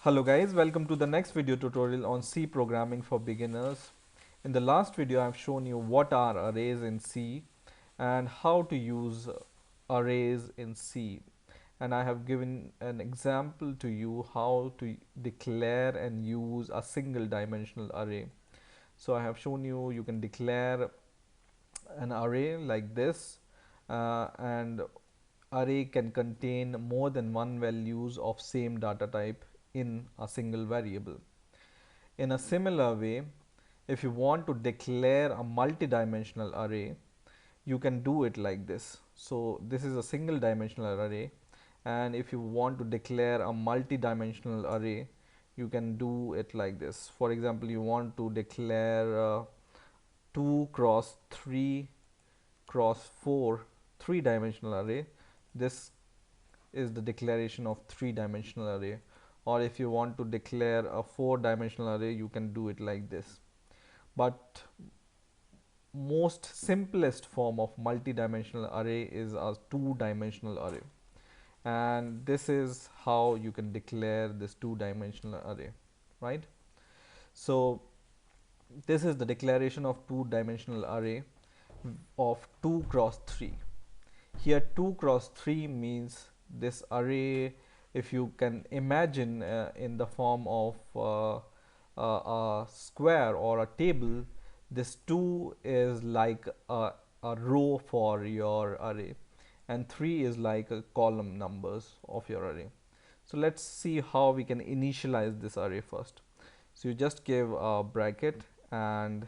Hello guys, welcome to the next video tutorial on C programming for beginners. In the last video I've shown you what are arrays in C and how to use arrays in C, and I have given an example to you how to declare and use a single dimensional array. So I have shown you can declare an array like this, and array can contain more than one values of same data type in a single variable. In a similar way, if you want to declare a multi-dimensional array, you can do it like this. So this is a single dimensional array, and if you want to declare a multi-dimensional array, you can do it like this. For example, you want to declare 2 cross 3 cross 4 three-dimensional array. This is the declaration of three-dimensional array. Or if you want to declare a four-dimensional array, you can do it like this. But most simplest form of multi-dimensional array is a two-dimensional array, and this is how you can declare this two-dimensional array, right? So this is the declaration of two-dimensional array of 2 cross 3. Here 2 cross 3 means this array, if you can imagine in the form of a square or a table, this 2 is like a row for your array, and 3 is like a column numbers of your array. So let's see how we can initialize this array first. So you just give a bracket, and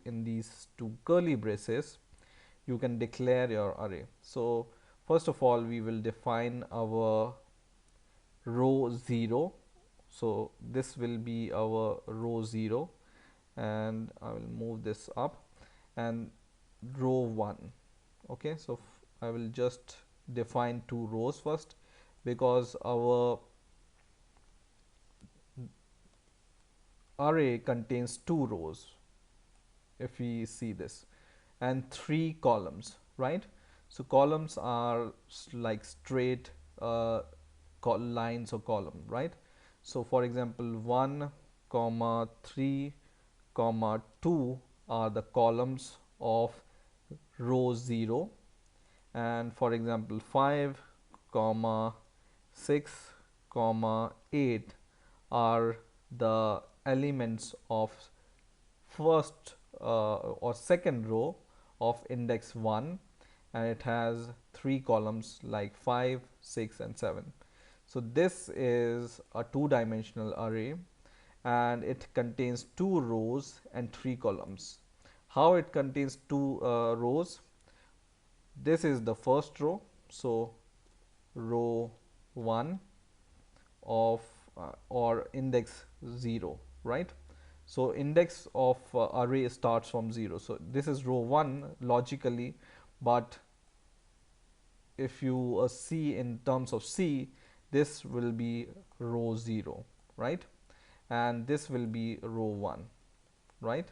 in these two curly braces you can declare your array. So first of all, we will define our row 0. So this will be our row 0, and I will move this up, and row 1. Okay, so I will just define two rows first, because our array contains two rows, if we see this, and three columns, right? So columns are like straight lines or column, right? So for example, 1 comma 3 comma 2 are the columns of row 0, and for example 5 comma 6 comma 8 are the elements of first or second row of index 1, and it has three columns like 5, 6 and 7. So this is a two-dimensional array, and it contains two rows and three columns. How it contains two rows? This is the first row, so row 1 of or index 0, right? So index of array starts from 0. So this is row 1 logically, but if you see in terms of C, this will be row 0, right? And this will be row 1, right?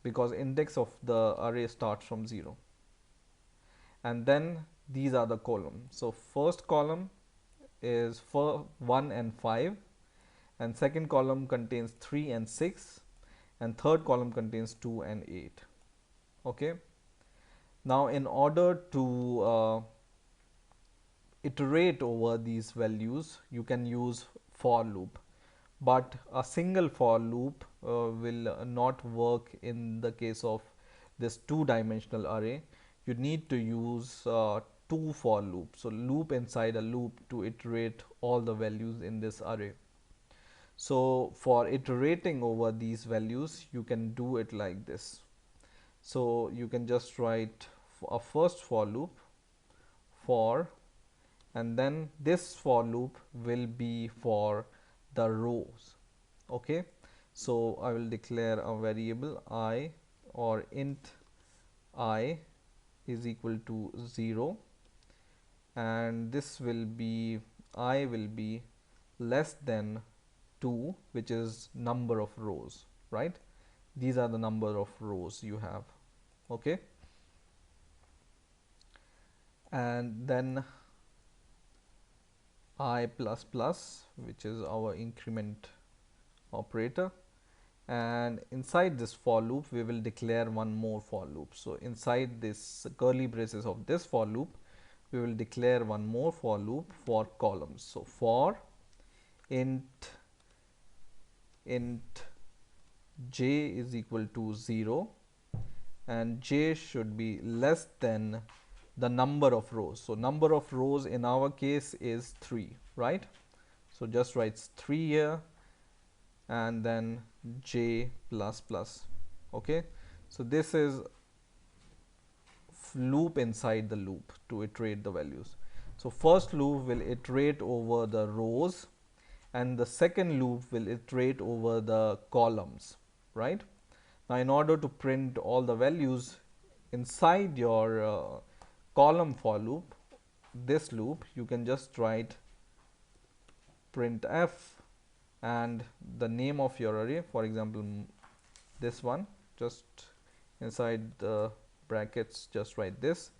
Because index of the array starts from 0. And then these are the columns. So first column is for 1 and 5, and second column contains 3 and 6, and third column contains 2 and 8. Okay, now in order to iterate over these values, you can use for loop, but a single for loop will not work in the case of this two-dimensional array. You need to use two for loops, so loop inside a loop to iterate all the values in this array. So for iterating over these values, you can do it like this. So you can just write a first for loop for, and then this for loop will be for the rows. Okay, so I will declare a variable I, or int I is equal to 0, and this will be I will be less than 2, which is number of rows, right? These are the number of rows you have. Okay, and then I plus plus, which is our increment operator, and inside this for loop we will declare one more for loop. So inside this curly braces of this for loop we will declare one more for loop for columns. So for int j is equal to 0 and j should be less than the number of rows. So number of rows in our case is 3, right? So just write 3 here and then j plus plus. Okay, so this is loop inside the loop to iterate the values. So first loop will iterate over the rows and the second loop will iterate over the columns, right? Now in order to print all the values inside your column for loop, this loop, you can just write printf and the name of your array, for example this one, just inside the brackets just write this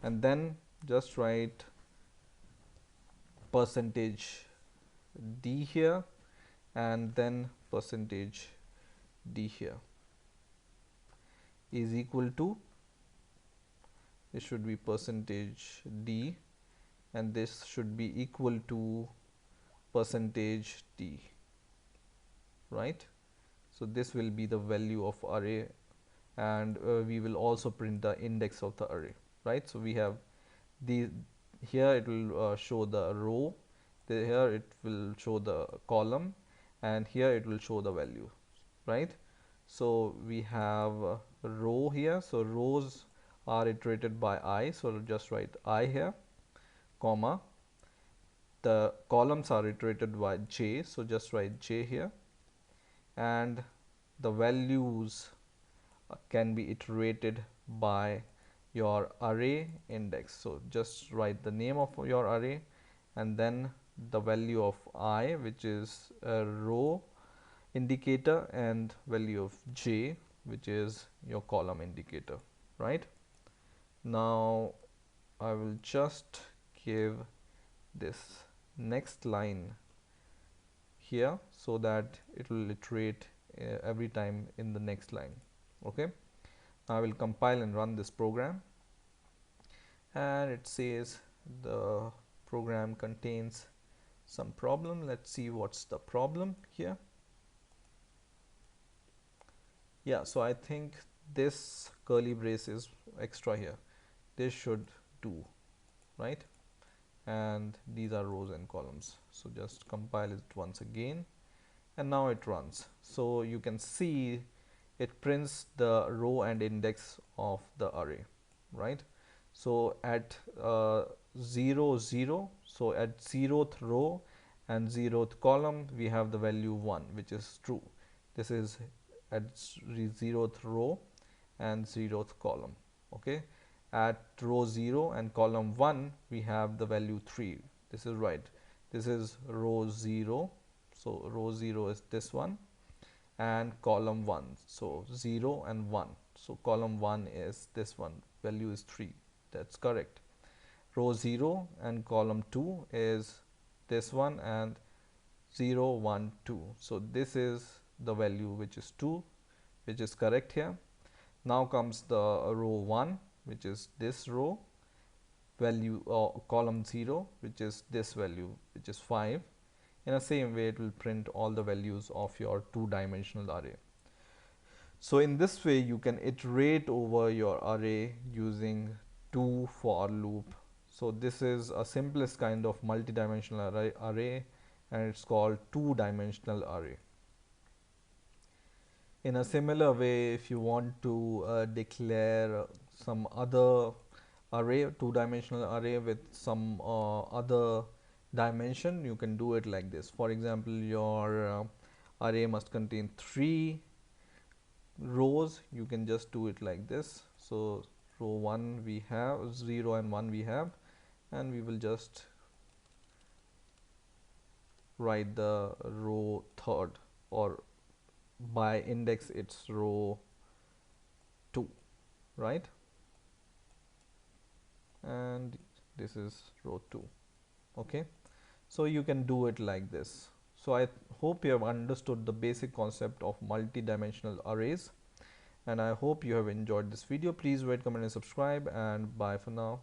and then just write percentage d here and then percentage d here is equal to, this should be percentage d and this should be equal to percentage d, right? So this will be the value of array and we will also print the index of the array, right? So we have the, here it will show the row, here it will show the column and here it will show the value, right? So we have a row here, so rows are iterated by I, so just write I here, comma, the columns are iterated by j, so just write j here, and the values can be iterated by your array index. So just write the name of your array and then the value of I, which is a row indicator, and value of j, which is your column indicator, right? Now I will just give this next line here so that it will iterate every time in the next line. Okay, I will compile and run this program and it says the program contains some problem. Let's see what's the problem here. Yeah, so I think this curly brace is extra here, this should do, right? And these are rows and columns. So just compile it once again and now it runs. So you can see it prints the row and index of the array, right? So at 0 0, so at 0th row and 0th column we have the value 1, which is true. This is at 0th row and 0th column. Okay, at row 0 and column 1 we have the value 3. This is right, this is row 0, so row 0 is this one, and column 1, so 0 and 1, so column 1 is this one, value is 3. That's correct. Row 0 and column 2 is this one and 0 1 2, so this is the value which is 2, which is correct here. Now comes the row 1, which is this row, value or column 0, which is this value, which is 5. In the same way it will print all the values of your two-dimensional array. So in this way you can iterate over your array using two for loop. So this is a simplest kind of multi-dimensional array and it's called two-dimensional array. In a similar way, if you want to declare some other array, two-dimensional array with some other dimension, you can do it like this. For example, your array must contain 3 rows. You can just do it like this. So row 1 we have 0 and 1 we have, and we will just write the row third, or by index it's row 2, right? And this is row 2. Okay, So you can do it like this. So I hope you have understood the basic concept of multi-dimensional arrays, and I hope you have enjoyed this video. Please rate, comment and subscribe, and bye for now.